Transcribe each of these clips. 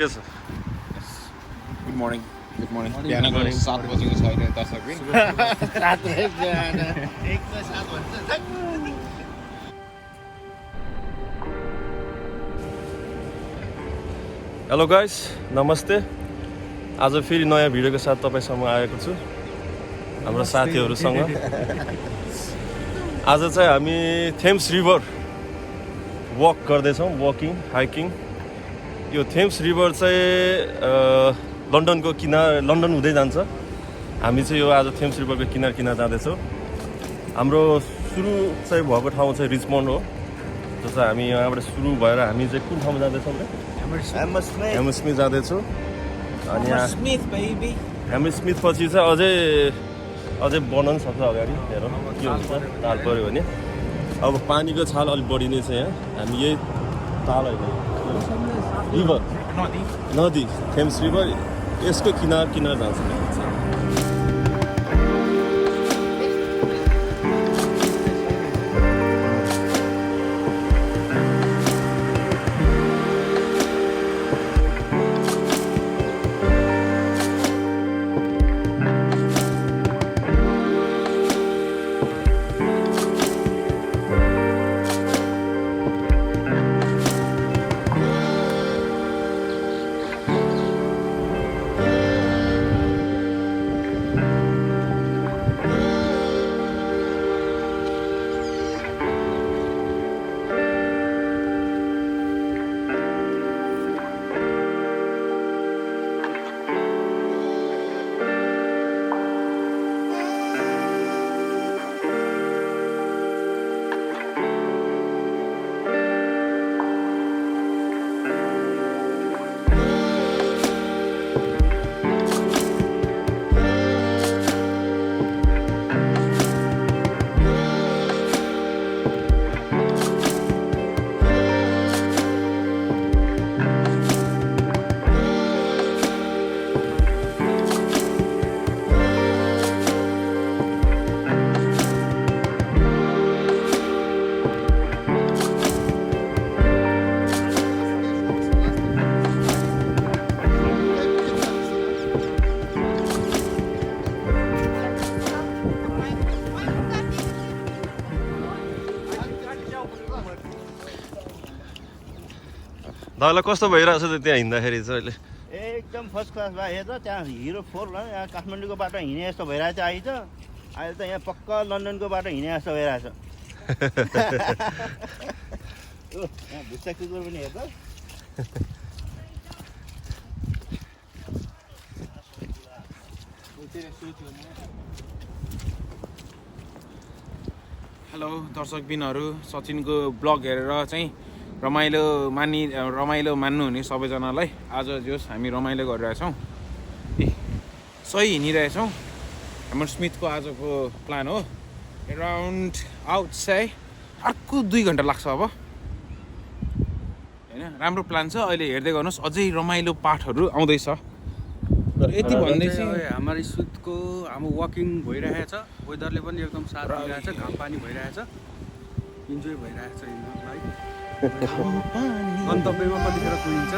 के छ? Good morning बिहानको 7 बजेको छ अहिले दर्शक हेलो गाइस, नमस्ते। आज फेरि नयाँ भिडियोको साथ तपाईसँग आएको छु हाम्रो साथीहरूसँग। आज चाहिँ हामी थेम्स रिभर वक गर्दैछौँ, वकिङ हाइकिङ। यो थेम्स रिभर चाहिँ लन्डन हुँदै जान्छ। हामी चाहिँ यो आज थेम्स रिभरको किनार जाँदैछौँ। हाम्रो सुरु चाहिँ भएको ठाउँ चाहिँ रिचमन्ड हो, जो चाहिँ हामी यहाँबाट सुरु भएर हामी चाहिँ कुन ठाउँमा जाँदैछौँ? hammersmith जाँदैछौँ। अनि hammersmith पछि चाहिँ अझै बनाउनु सक्छ अगाडि। हेरौँ के हुन्छ, ताल पऱ्यो भने। अब पानीको छाल अलिक बढी नै छ यहाँ। हामी यही ताल रिभर नदी थेम्स रिभर यसको किनार जान्छ। दाइलाई कस्तो भइरहेछ त त्यहाँ हिँड्दाखेरि चाहिँ अहिले? एकदम फर्स्ट क्लास भयो। हेर त्यहाँ हिरो 4 यहाँ काठमाडौँको बाटो हिँडे जस्तो भइरहेछ। अहिले त यहाँ पक्का लन्डनको बाटो हिँडे जस्तो भइरहेछ। यहाँ भुस्सा कुकुर पनि हेर त। हेलो दर्शकबिनहरू, सचिनको ब्लग हेरेर चाहिँ रमाइलो मान्नुहुने सबैजनालाई आज जोस् हामी रमाइलो गरिरहेछौँ। सही हिँडिरहेछौँ। hammersmithको आजको प्लान हो एराउन्ड आउटसाइड अर्को 2 घन्टा लाग्छ अब होइन। राम्रो प्लान छ। अहिले हेर्दै गर्नुहोस्, अझै रमाइलो पाठहरू आउँदैछ। यति भन्दै चाहिँ hammersmithको हाम्रो वकिङ भइरहेछ। वेदरले पनि एकदम साथ दिइरहेछ। घाम पानी भइरहेछ। इन्जोय भइरहेछ हिँड्नलाई। गन्तव्यमा कतिखेर पुगिन्छ?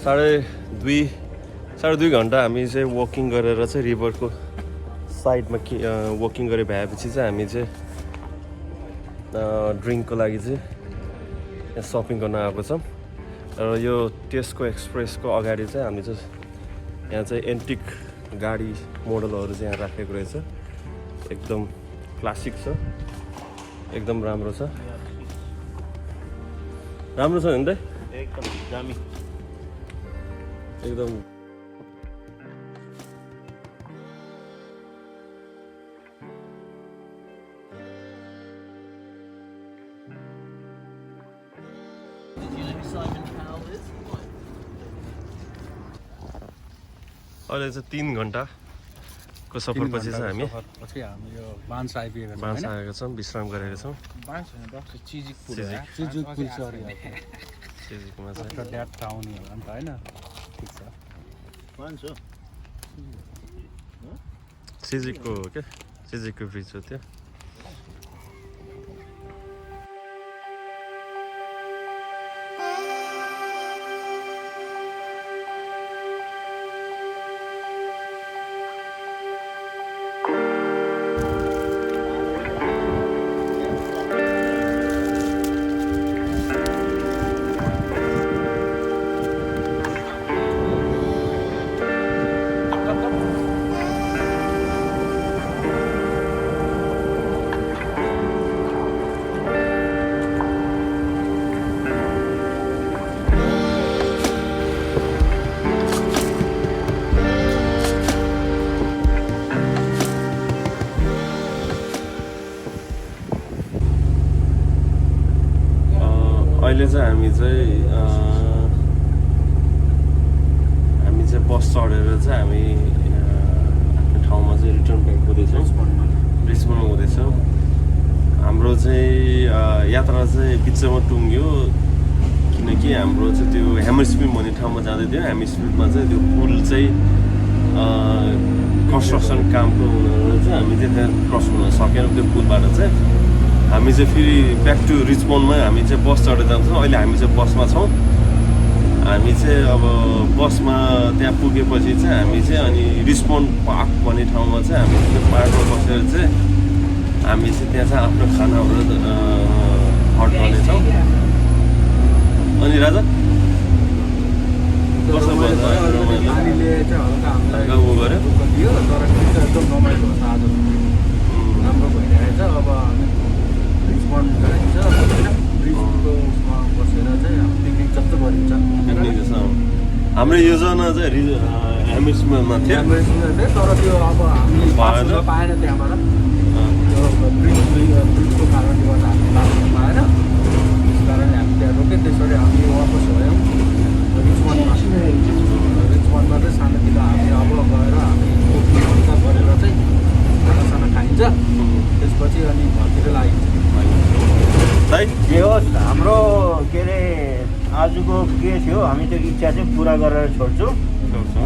साढे दुई घन्टा हामी चाहिँ वकिङ गरेर चाहिँ रिभरको साइडमा वकिङ गरे भएपछि चाहिँ हामी चाहिँ ड्रिङ्कको लागि चाहिँ यहाँ सपिङ गर्न आएको छौँ। र यो टेस्को एक्सप्रेसको अगाडि चाहिँ हामी चाहिँ यहाँ चाहिँ एन्टिक गाडी मोडलहरू चाहिँ यहाँ राखेको रहेछ। एकदम क्लासिक छ, एकदम राम्रो छ। राम्रो छ नि त एकदम दामी एकदम अहिले चाहिँ 3 घन्टाको सफरपछि चाहिँ हामी पछि हामी यो बान्स आइपुगेका छौँ बाँस आएका छौँ विश्राम गरेका छौँ चिजिक पुल चिजुक पुल छ अरे सिजिकमा चाहिँ आफ्टर द्याट टाउन होला नि त होइन ठिक छ सिजिकको हो क्या सिजिकको ब्रिज हो त्यो अहिले चाहिँ हामी चाहिँ बस चढेर चाहिँ हामी आफ्नो ठाउँमा चाहिँ रिटर्न ब्याक हुँदैछौँ रिचमन्ड हुँदैछौँ हाम्रो चाहिँ यात्रा चाहिँ बिचमा टुङ्ग्यो किनकि हाम्रो चाहिँ त्यो हेमरस्मिथ भन्ने ठाउँमा जाँदै थियो हेमरस्मिथमा चाहिँ त्यो पुल चाहिँ कन्स्ट्रक्सन कामको हुनाले चाहिँ हामी चाहिँ त्यहाँ क्रस हुन सकेनौँ त्यो पुलबाट चाहिँ हामी चाहिँ फेरि ब्याक टु रिचमन्डमा हामी चाहिँ बस चढेर जान्छौँ अहिले हामी चाहिँ बसमा छौँ हामी चाहिँ अब बसमा त्यहाँ पुगेपछि चाहिँ हामी चाहिँ अनि रिचमन्ड पार्क भन्ने ठाउँमा चाहिँ हामी त्यो पार्कमा बसेर चाहिँ हामी चाहिँ त्यहाँ चाहिँ आफ्नो खानाहरू हट गर्नेछौँ अनि राजा कसो पानीले चाहिँ हल्का हामीलाई उ गऱ्यो दियो तर एकदम रमाइलो छ आज राम्रो भइरहेछ अब रिचमन्ड जाइन्छ ब्रिजको बसेर चाहिँ पिकनिक जस्तो गरिन्छ हाम्रो योजना चाहिँ हेमरस्मिथमा थियो तर त्यो अब हामीले पाएन त्यहाँबाट ब्रिजको कारणले गर्दा हामीले लाग्नु पाएन त्यस कारणले हामी त्यहाँ रोक्यौँ त्यसरी हामी वापस भयौँ रिचमन्डमा चाहिँ सानोतिनो हामी अब गएर हामी हल्का गरेर चाहिँ खानासाना खाइन्छ त्यसपछि अनि घरतिर लागिन्छ जे होस् हाम्रो के अरे आजको के थियो हामी त्यो इच्छा चाहिँ पुरा गरेर छोड्छौँ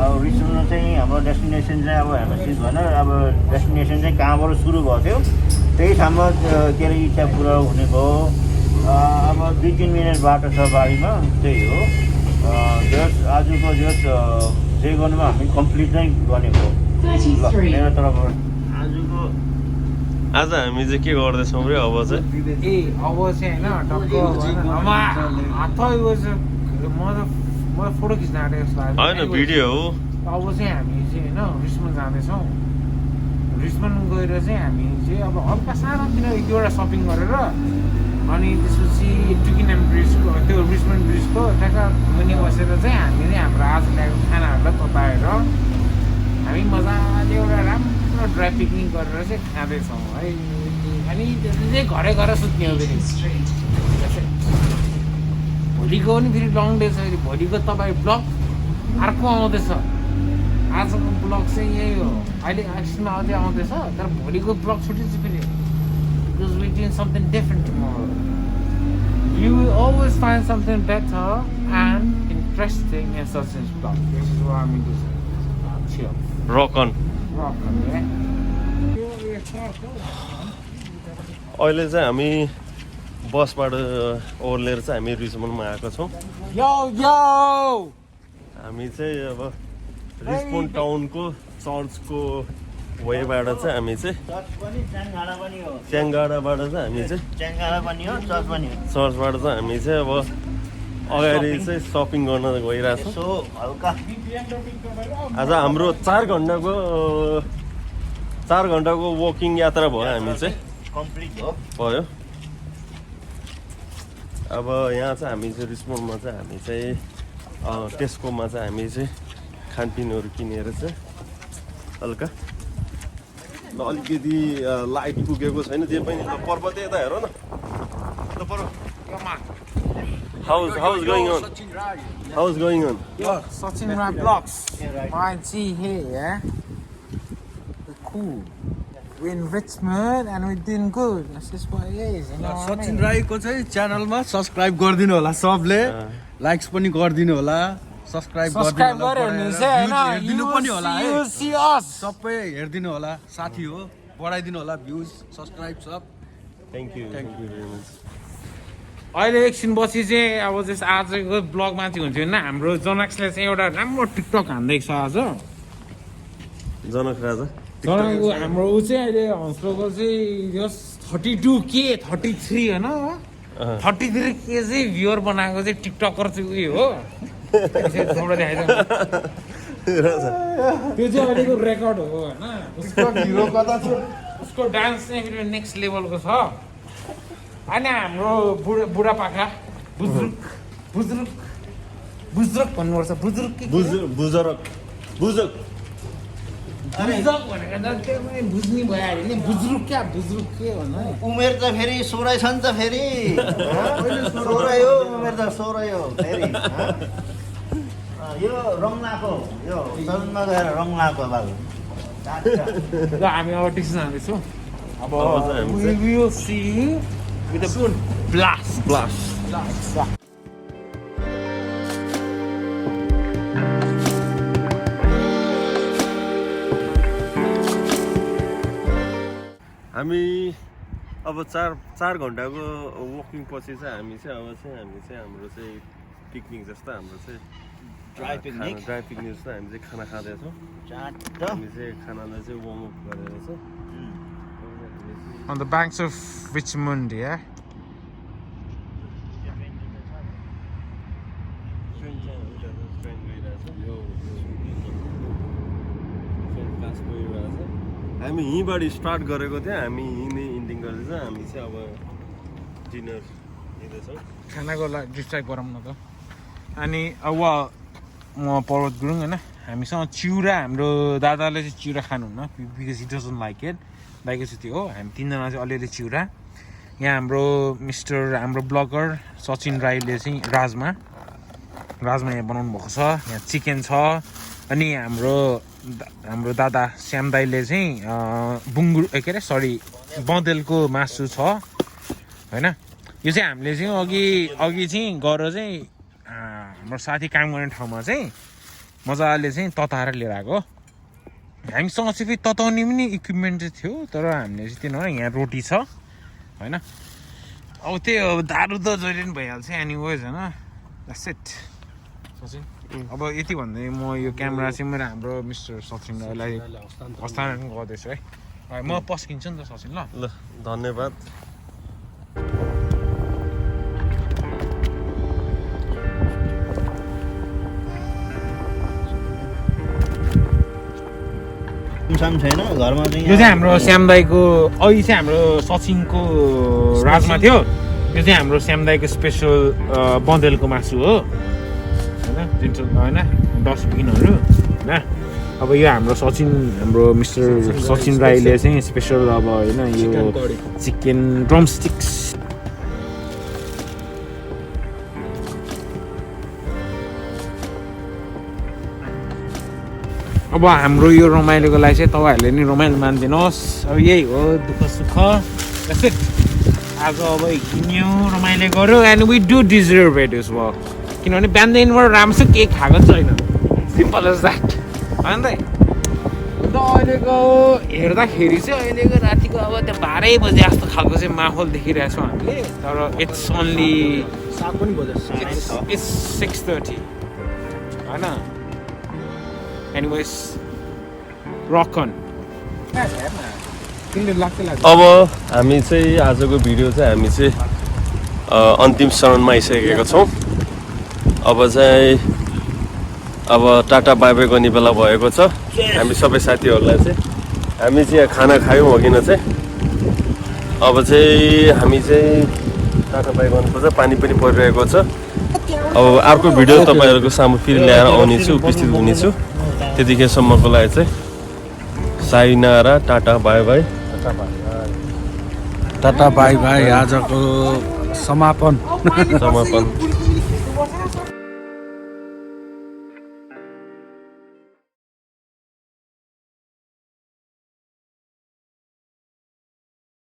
अब रिचमन्ड चाहिँ हाम्रो डेस्टिनेसन चाहिँ अब हेमरस्मिथ भएन अब डेस्टिनेसन चाहिँ कहाँबाट सुरु भएको थियो त्यही ठाउँमा के अरे इच्छा पुरा हुने भयो अब 2-3 मिनट बाटो छ बारीमा त्यही हो जस आजको जस जे गर्नुमा हामी कम्प्लिट नै गर्ने भयो मेरो तर्फबाट आजको आज हामी चाहिँ के गर्दैछौँ रे अब चाहिँ अब चाहिँ होइन टक्क म फोटो खिच्न आँटेको जस्तो लाग्यो होइन भिडियो हो अब चाहिँ हामी चाहिँ होइन रिचमन्ड जाँदैछौँ रिचमन्ड गएर चाहिँ हामी चाहिँ अब हल्का सानोतिनो 1-2वटा सपिङ गरेर अनि त्यसपछि टुकिनाम ब्रिजको त्यो रिचमन्ड ब्रिजको त्यहाँका मुनि बसेर चाहिँ हामीले हाम्रो आज ल्याएको खानाहरूलाई तताएर हामी मजाले एउटा राम्रो ड्राई पिकनिक गरेर चाहिँ खाँदैछौँ है अनि त्यसले चाहिँ घरै गएर सुत्ने हो फेरि भोलिको पनि फेरि लङ डे छ फेरि भोलिको तपाईँ ब्लग अर्को आउँदैछ आजको ब्लग चाहिँ यही हो अहिले एकछिनमा अझै आउँदैछ तर भोलिको ब्लग छुट्टी चाहिँ फेरि because we're doing something different tomorrow. You will always find something better and interesting in such a blog. This is what I'm going to say. Chill. Rock on yeah. अहिले चाहिँ हामी बसबाट ओर्लेर चाहिँ हामी रिचमन्डमा आएको छौँ Yo, yo! हामी चाहिँ अब रिचमन्ड टाउनको चर्चको वेबाट चाहिँ हामी चाहिँ चर्च पनि च्याङगाडा पनि हो च्याङगाडाबाट चाहिँ हामी चाहिँ च्याङगाडा पनि हो चर्च पनि हो चर्चबाट चाहिँ हामी चाहिँ अब अगाडि चाहिँ सपिङ गर्न गइरहेछौँ यसो हल्का आज हाम्रो 4 घन्टाको वकिङ यात्रा भयो हामी चाहिँ कम्प्लिट हो भयो अब यहाँ चाहिँ हामी चाहिँ रिचमन्डमा चाहिँ हामी चाहिँ टेस्कोमा चाहिँ हामी चाहिँ खानपिनहरू किनेर चाहिँ हल्का ल अलिकति लाइट पुगेको छैन त्यो पनि ल पर्वत यता हेर न ल पर्वत how's going on Sachin Rai vlogs. My G here, yeah. We're cool. We're in Richmond and we're doing good. That's just what it is. You know what I Sachin mean? राईको चाहिँ च्यानलमा सब्स्क्राइब गरिदिनु होला सबले लाइक्स पनि गरिदिनु होला subscribe Subscribe गरिदिनु गरेर नि चाहिँ होइन हेर्दिनु पनि होला है you see us. सबै हेर्दिनु होला साथी हो बढाइदिनु होला views subscribe sub thank you very much अहिले एकछिन पछि चाहिँ अब जस आजको ब्लगमा चाहिँ हुन्छ होइन हाम्रो जनक्सले चाहिँ एउटा राम्रो टिकटक हान्दैछ आज जनक राजा जनकको हाम्रो ऊ चाहिँ अहिले हन्सलोको चाहिँ 32K 33 होइन 33K चाहिँ भ्युअर बनाएको चाहिँ टिकटकर चाहिँ उयो हो थोडा देखाइदिनु त्यो चाहिँ अहिलेको रेकर्ड हो होइन उसको भिडियो कता छ उसको डान्स चाहिँ फेरि नेक्स्ट लेभलको छ होइन हाम्रो बुढापाका बुजुर्ग भन्नुपर्छ बुजुर्ग बुजरक बुजुर्ग भनेर त त्यो बुझ्ने भइहाल्यो नि बुजुर्ग के भन्नु उमेर त फेरि 16 छ नि त फेरि 16 हो उमेर त 16 हो फेरि यो रङ्लाको यो सदनमा गएर रङ्लाको बाबु ल हामी अब डिसिसन हाल्दैछौँ अब we will see you with a blast. हामी अब 4 घन्टाको वकिङ पछि चाहिँ हामी चाहिँ हाम्रो चाहिँ पिकनिक जस्तो हाम्रो चाहिँ ड्राई पिकनिक जस्तो हामी चाहिँ खाना खाँदैछौँ हामी चाहिँ खानालाई चाहिँ वार्म अप गरेर चाहिँ On the banks of Richmond, yeah. हामी यहीँबाट स्टार्ट गरेको थियो हामी यहीँ इन्डिङ गर्दैछ हामी चाहिँ अब डिनर लिँदैछौँ खानाको लागि डिस्ट्राक्ट गरौँ न त अनि अब म पर्वत गुरुङ होइन हामीसँग चिउरा हाम्रो दादाले चाहिँ चिउरा खानुहुन्न because he doesn't like it like चाहिँ त्यो हो हामी तिनजना चाहिँ अलिअलि चिउरा यहाँ हाम्रो ब्लगर सचिन राईले चाहिँ राजमा यहाँ बनाउनु भएको छ यहाँ चिकन छ अनि हाम्रो दादा श्याम दाईले चाहिँ बँदेलको मासु छ होइन यो चाहिँ हामीले चाहिँ अघि चाहिँ गएर चाहिँ हाम्रो साथी काम गर्ने ठाउँमा चाहिँ मजाले चाहिँ तताएर लिएर आएको हामीसँग चाहिँ फेरि तताउने पनि इक्विपमेन्ट चाहिँ थियो तर हामीले चाहिँ त्यो यहाँ रोटी छ होइन अब त्यही अब दारु त जहिले पनि भइहाल्छ एनिवेज होइन द्याट्स इट सचिन अब यति भन्दै म यो क्यामेरा चाहिँ मेरो हाम्रो मिस्टर सचिन राईलाई हस्तान्तरण गर्दैछु है म पस्किन्छु नि त सचिन ल धन्यवाद छैन घरमा चाहिँ यो चाहिँ हाम्रो श्याम दाईको अहिले चाहिँ हाम्रो सचिनको राजमा थियो यो चाहिँ हाम्रो श्याम दाईको स्पेसल बँदेलको मासु हो होइन डस्टबिनहरू होइन अब यो हाम्रो मिस्टर सचिन राईले चाहिँ स्पेसल अब होइन यो चिकन ड्रमस्टिक्स अब हाम्रो यो रमाइलोको लागि चाहिँ तपाईँहरूले नि रमाइलो मानिदिनुहोस् अब यही हो दुःख सुख आज अब हिँड्यो रमाइलो गऱ्यो and we do deserve it is work किनभने बिहानदेखिबाट राम्रोसँग केही खाएको छैन सिम्पल एज द्याट होइन त अन्त अहिलेको हेर्दाखेरि चाहिँ अहिलेको रातिको अब त्यो 12 बजे जस्तो खालको चाहिँ माहौल देखिरहेको छौँ हामीले तर इट्स ओन्ली 6:30 होइन एनिवेज रक अन अब हामी चाहिँ आजको भिडियो चाहिँ हामी चाहिँ अन्तिम चरणमा आइसकेका छौँ अब टाटा बाई बाई गर्ने बेला भएको छ हामी सबै साथीहरूलाई चाहिँ हामी चाहिँ खाना खायौँ अघि न चाहिँ अब चाहिँ हामी चाहिँ टाटा बाई गर्नुपर्छ पानी पनि परिरहेको छ अब अर्को भिडियो तपाईँहरूको सामु फेरि ल्याएर आउनेछु उपस्थित हुनेछु त्यतिखेरसम्मको लागि चाहिँ sayonara tata bye bye tata bye bye आजको समापन समापन